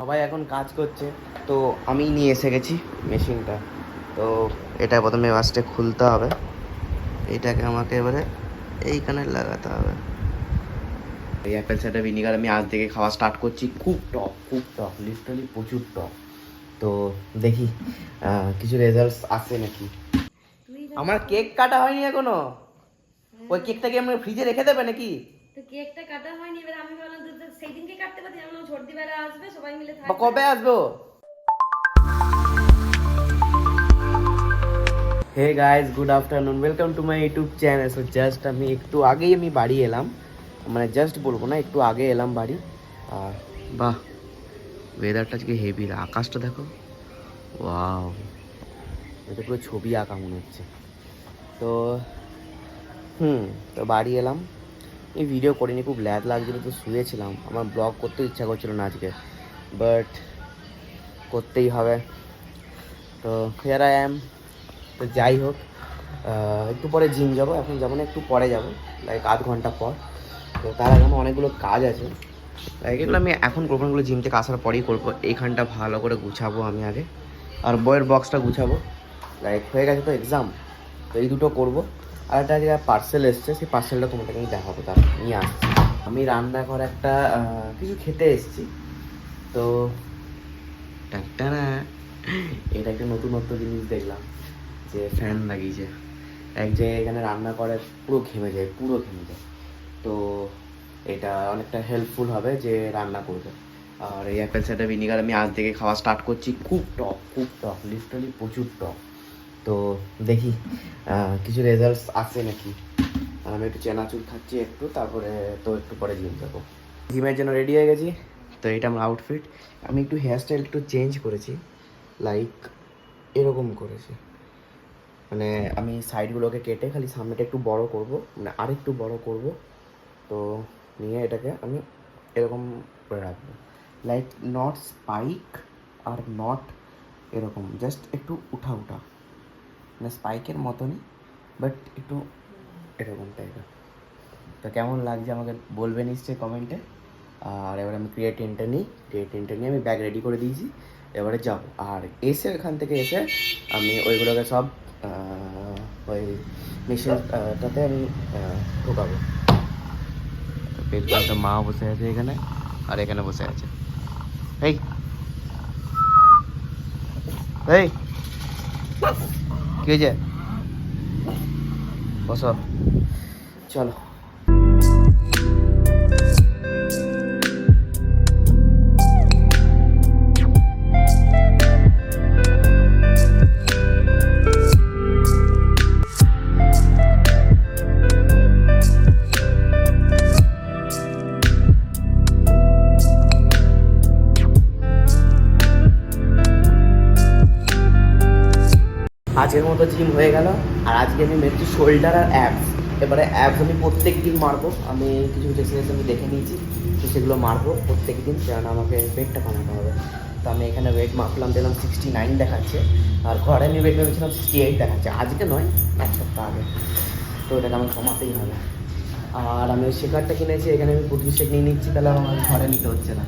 সবাই এখন কাজ করছে, তো আমি নিয়ে এসে গেছি মেশিনটা। তো এটা প্রথমে ফার্স্টে খুলতে হবে, এইটাকে আমাকে এবারে এইখানে লাগাতে হবে। এই অ্যাপেল সাইডার ভিনিগার আমি আজ থেকে খাওয়া স্টার্ট করছি। খুব টক, লিটারালি প্রচুর টক। তো দেখি কিছু রেজাল্টস আসে নাকি। আমার কেক কাটা হয়নি এখনো। ওই কেকটাকে আমরা ফ্রিজে রেখে দেবে নাকি? তো কেকটা কাটা হয়নি, এবার আমি বললাম তো সেই দিনকে কাটতে পারতি, আমি বললাম সর্দি বেলা আসবে সবাই মিলে থাকবে। কবে আসবো? Hey guys, good afternoon, welcome to my YouTube channel. So just আমি একটু আগেই বাড়ি এলাম, মানে জাস্ট বলবো না, একটু আগে এলাম বাড়ি। আর বাহ, ওয়েদারটা আজকে হেভি, আকাশটা দেখো, ওয়াও, এটা পুরো ছবি আঁকা মনে হচ্ছে। তো তো বাড়ি এলাম, এই ভিডিও করিনি, খুব ল্যাদ লাগছিলো, তো শুয়েছিলাম। আমার ব্লগ করতেও ইচ্ছা করছিল না আজকে, বাট করতেই হবে। তো হিয়ার আই অ্যাম। তো যাই হোক, একটু পরে জিম যাবো, এখন যাবো না, একটু পরে যাবো, লাইক আধ ঘন্টা পর। তো তার আগে আমার অনেকগুলো কাজ আছে, লাইক এগুলো আমি এখন করবো, এগুলো জিম থেকে আসার পরেই করবো। এইখানটা ভালো করে গুছাবো আমি আগে, আর বইয়ের বক্সটা গুছাবো। লাইক হয়ে গেছে তো এক্সাম, তো এই দুটো করবো। আর একটা যে পার্সেল এসছে, সেই পার্সেলটা তোমাদেরকে আমি দেখাবো, তার নিয়ে আসছি। আমি রান্নাঘরে একটা কিছু খেতে এসেছি। তো এটা একটা নতুনত্ব জিনিস দেখলাম, যে ফ্যান লাগিয়েছে এক জায়গায়, এখানে রান্না করে পুরো ঘেমে যায়। তো এটা অনেকটা হেল্পফুল হবে যে রান্না করবে। আর এই অ্যাপেল সাইডার ভিনিগার আমি আজ থেকে খাওয়া স্টার্ট করছি। খুব টক, লিটারালি প্রচুর টক। তো দেখি কিছু রেজাল্টস আসে নাকি। আমি একটু চেনাচুর খাচ্ছি একটু, তারপরে তো একটু পরে জিম যাবো। জিমের জন্য রেডি হয়ে গেছি। তো এটা আমার আউটফিট। আমি একটু হেয়ারস্টাইল একটু চেঞ্জ করেছি, লাইক এরকম করেছি, মানে আমি সাইডগুলোকে কেটে খালি সামনেটা একটু বড় করব, মানে আরেকটু বড় করব। তো নিয়ে এটাকে আমি এরকম করে রাখবো, like not spike are not এরকম, জাস্ট একটু উঠা, মানে স্পাইকের মতনই, বাট একটু এরকম টাইপের। তো কেমন লাগছে আমাকে বলবে নিশ্চয়ই কমেন্টে। আর এবারে আমি ক্রিয়েটিনটা নিয়ে আমি ব্যাগ রেডি করে দিয়েছি, এবারে যাবো। আর এসে এখান থেকে এসে আমি ওইগুলোকে সব ওই মেশিনটাতে আমি ঢোকাবো। পেছনটা মা বসে আছে এখানে, আর এখানে বসে আছে এই এই কি হয়েছে? বসো, চলো। আজকের মতো জিম হয়ে গেল। আর আজকে আমি মেরেছি শোল্ডার আর অ্যাবস। এবারে অ্যাবস আমি প্রত্যেক দিন মারবো, আমি কিছু এক্সারসাইজ আমি দেখে নিয়েছি, তো সেগুলো মারবো প্রত্যেক দিন, কারণ আমাকে ওয়েটটা কমাতে হবে। তো আমি এখানে ওয়েট মাপলাম, দেখলাম 69 দেখাচ্ছে, আর ঘরে আমি ওয়েট মেপেছিলাম 68 দেখাচ্ছে। আজকে নয়, এক সপ্তাহ আগে। তো এটাকে আমার কমাতেই হবে। আর আমি ওই শেকারটা কিনেছি, এখানে আমি প্রতি শেক নিয়ে নিচ্ছি, তাহলে আমার ঘরে নিতে হচ্ছে না।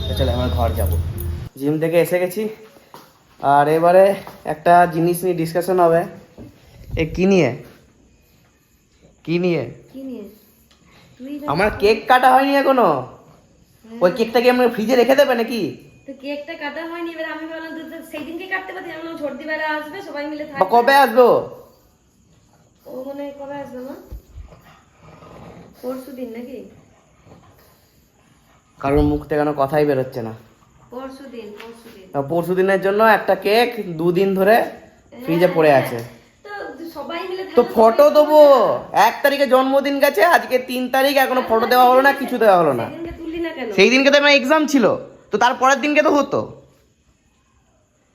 তো চলো আমার ঘর যাবো। জিম থেকে এসে গেছি, আর এবারে একটা জিনিস নিয়ে ডিসকাশন হবে। এ কি নিয়ে আমার কেক কাটা হয়নি এখনো। ওই কেকটাকে আমরা ফ্রিজে রেখে দেবে নাকি? তো কেকটা কাটা হয়নি, এবার আমি বললাম তো সেই দিনকে কাটতে পারতি, আমি বললাম সর্দি বেলা আসবে সবাই মিলে থাকবে। কবে আসবো? ও মানে কবে আসবে মা? পরশু দিন নাকি? কারোর মুখ থেকে কোনো কথাই বেরোচ্ছে না। পরশু দিনের জন্য একটা কেক 2 দিন ধরে ফ্রিজে পড়ে আছে। তো সবাই মিলে তো ফটো দেবো, 1 তারিখে জন্মদিন গেছে, আজকে 3 তারিখ, এখনো ফটো দেওয়া হলো না, কিছু দেওয়া হলো না। সেই দিনকে তো আমার এক্সাম ছিল, তো তারপরের দিনকে তো হতো।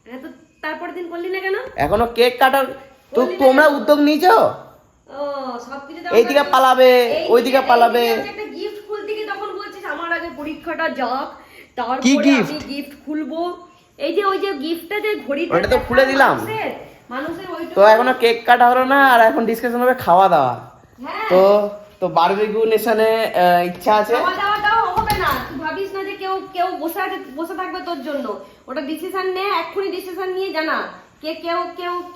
হ্যাঁ, তো তারপরের দিন করলি না কেন? এখনো কেক কাটার তো তোমরা উদ্যোগ নিয়েছো? ও সবকিছু এইদিকে পালাবে, ওইদিকে পালাবে। একটা গিফট খুলতে গিয়ে তখন বলছিস আমার আগে পরীক্ষাটা যাক, তারপরে কি আমি gift? গিফট খুলবো। এই যে ওই যে গিফটটা, যে ঘড়িটা, ওটা তো খুলে দিলাম। মানুষের ওইটা তো এখনো কেক কাটা হলো না, আর এখন ডিসকাশন হবে খাওয়া দাওয়া। হ্যাঁ, তো বারবিকিউ নেশনে ইচ্ছা আছে। খাওয়া দাওয়াটাও হবে না, তুই ভাবিস না যে কেউ বসে থাকবে তোর জন্য। ওটা ডিসিশন নে, এক্ষুনি ডিসিশন নিয়ে জানা,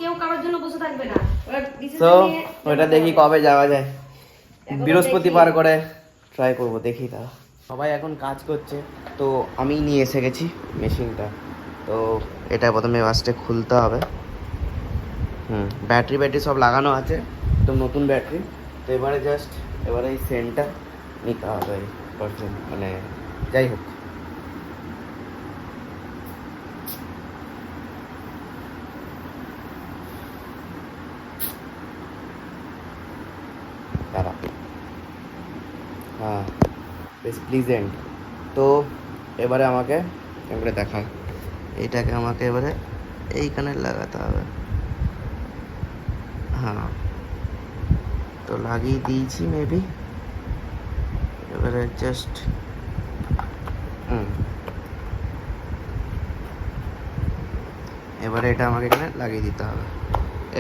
কেউ কারোর জন্য বসে থাকবে না। ওটা তো ডিসিশন নিয়ে ওইটা দেখি কবে যাওয়া যায়, এখনো বৃহস্পতিবার করে ট্রাই করব, দেখি তা। সবাই এখন কাজ করছে, তো আমি নিয়ে এসে গেছি মেশিনটা। তো এটা প্রথমে ফার্স্টে খুলতে হবে। ব্যাটারি সব লাগানো আছে, একদম নতুন ব্যাটারি। তো এবারে এই সেন্টটা নিতে হবে, মানে যাই হোক। দাঁড়া, হ্যাঁ বেশ প্লিজেন্ট। তো এবারে আমাকে এবারে দেখা, এইটাকে আমাকে এবারে এইখানে লাগাতে হবে। হ্যাঁ, তো লাগিয়ে দিয়েছি মেবি। এবারে জাস্ট এবারে এটা আমাকে এখানে লাগিয়ে দিতে হবে।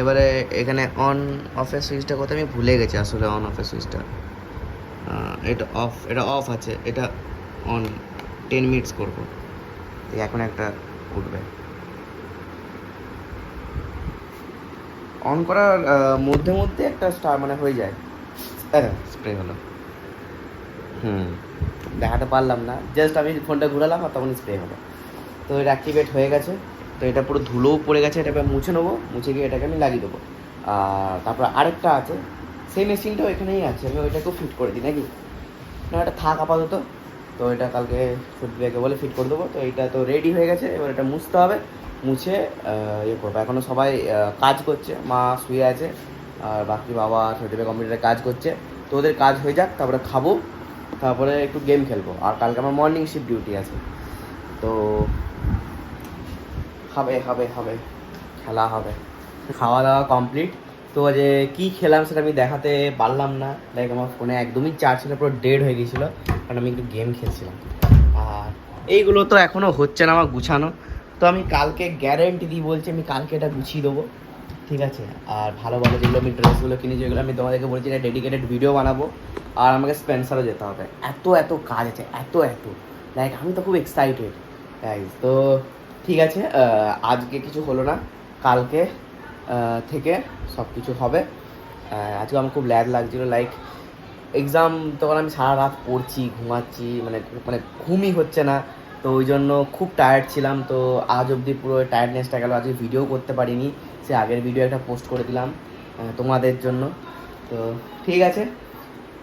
এবারে এখানে অন অফের সুইচটা কোথায় আমি ভুলে গেছি আসলে, অন অফের সুইচটা। এটা অফ আছে, এটা অন 10 মিনিটস করবো। এখন একটা উঠবে, অন করার মধ্যে একটা স্টার মানে হয়ে যায়, স্প্রে হলো। দেখাতে পারলাম না, জাস্ট আমি ফোনটা ঘুরালাম আর তখন স্প্রে হলো। তো এটা অ্যাক্টিভেট হয়ে গেছে। তো এটা পুরো ধুলোও পড়ে গেছে, এটা এবার মুছে নেবো, মুছে গিয়ে এটাকে আমি লাগিয়ে দেবো। আর তারপর আরেকটা আছে, সেই মেশিনটাও এখানেই আছে, আমি ওইটাকেও ফিট করে দিই নাকি না, এটা থাক আপাতত। তো এটা কালকে ফুটব্যাগে বলে ফিট করে দেবো। তো এইটা তো রেডি হয়ে গেছে, এবার এটা মুছতে হবে, মুছে ইয়ে করবো। এখনও সবাই কাজ করছে, মা শুয়ে আছে আর বাকি বাবা ছোটো কম্পিউটারে কাজ করছে। তো ওদের কাজ হয়ে যাক, তারপরে খাবো, তারপরে একটু গেম খেলবো। আর কালকে আমার মর্নিং শিফট ডিউটি আছে, তো হবে খেলা হবে। খাওয়া দাওয়া কমপ্লিট। তো যে কী খেলাম সেটা আমি দেখাতে পারলাম না, লাইক আমার ফোনে একদমই চার্জ ছিল, পুরো ডেড হয়ে গিয়েছিলো, কারণ আমি একটু গেম খেলছিলাম। আর এইগুলো তো এখনও হচ্ছে না আমার গুছানো। তো আমি কালকে গ্যারেন্টি দিই বলছি, আমি কালকে এটা গুছিয়ে দেবো, ঠিক আছে। আর ভালো ভালো যেগুলো আমি ড্রেসগুলো কিনি, যেগুলো আমি তোমাদেরকে বলছি, এটা ডেডিকেটেড ভিডিও বানাবো। আর আমাকে স্পেন্সারও যেতে হবে, এত কাজ আছে, এত লাইক আমি তো খুব এক্সাইটেড গাইজ। তো ঠিক আছে, আজকে কিছু হলো না, কালকে থেকে সব কিছু হবে। আজকে আমার খুব ল্যাদ লাগছিলো, লাইক এক্সাম, তখন আমি সারা রাত পড়ছি, ঘুমাচ্ছি, মানে ঘুমই হচ্ছে না। তো ওই জন্য খুব টায়ার্ড ছিলাম। তো আজ অবধি পুরো টায়ার্ডনেসটা গেল, আজকে ভিডিও করতে পারিনি। সে আগের ভিডিও একটা পোস্ট করে দিলাম তোমাদের জন্য। তো ঠিক আছে,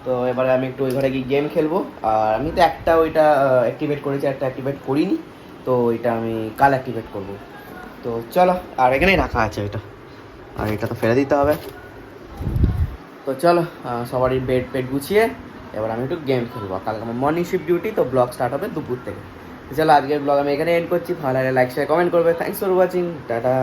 তো এবারে আমি একটু ওই ঘরে গিয়ে গেম খেলবো। আর আমি তো একটা ওইটা অ্যাক্টিভেট করেছি, একটা অ্যাক্টিভেট করিনি, তো ওইটা আমি কাল অ্যাক্টিভেট করবো। তো চলো, আর এখানেই রাখা আছে ওইটা, আর এটা তো ফেলে দিতে হবে। তো চলো, সবারই বেড গুছিয়ে এবার আমি একটু গেম খেলবো। কালকে আমার মর্নিং শিফট ডিউটি, তো ব্লগ স্টার্ট হবে দুপুর থেকে। চলো, আজকের ব্লগ আমি এখানে এন্ড করছি। ভালো লাগলে লাইক শেয়ার কমেন্ট করবে। Thanks for watching, tata.